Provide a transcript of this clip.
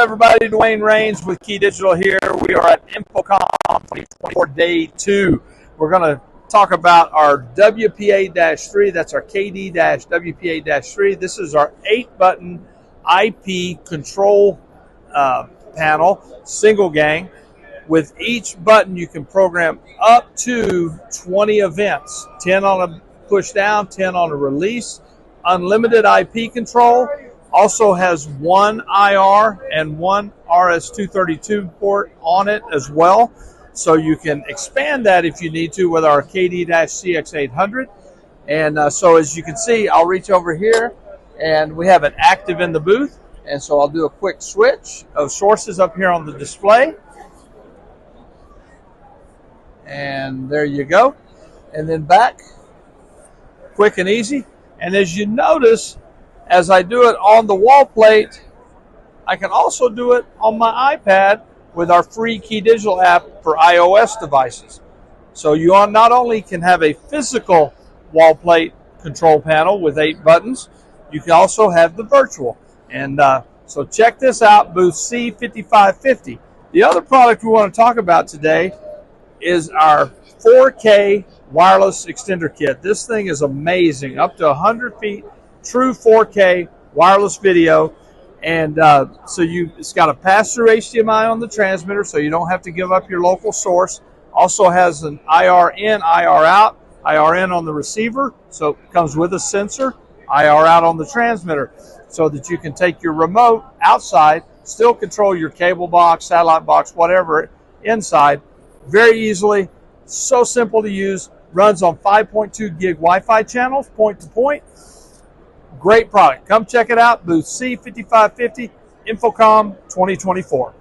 everybody? Dwayne Rains with KeyDigital here. We are at InfoComm 2024 Day 2. We're going to talk about our WPA-3. That's our KD-WPA-3. This is our 8-button IP control panel, single gang. With each button, you can program up to 20 events, 10 on a push down, 10 on a release, unlimited IP control. Also has one IR and one RS-232 port on it as well. So you can expand that if you need to with our KD-CX800. And so as you can see, I'll reach over here and we have it active in the booth. And so I'll do a quick switch of sources up here on the display. And there you go. And then back, quick and easy. And as you notice, as I do it on the wall plate, I can also do it on my iPad with our free KeyDigital app for iOS devices. So you not only can have a physical wall plate control panel with 8 buttons, you can also have the virtual. And so check this out, booth C5550. The other product we want to talk about today is our 4K wireless extender kit. This thing is amazing, up to 100 feet, true 4K wireless video. And so it's got a pass-through HDMI on the transmitter, so you don't have to give up your local source. Also has an IR in, IR out, IR in on the receiver, so it comes with a sensor, IR out on the transmitter, so that you can take your remote outside, still control your cable box, satellite box, whatever, inside, very easily. So simple to use, runs on 5.2 gig Wi-Fi channels, point to point. Great product. Come check it out, booth C5550, InfoComm 2024.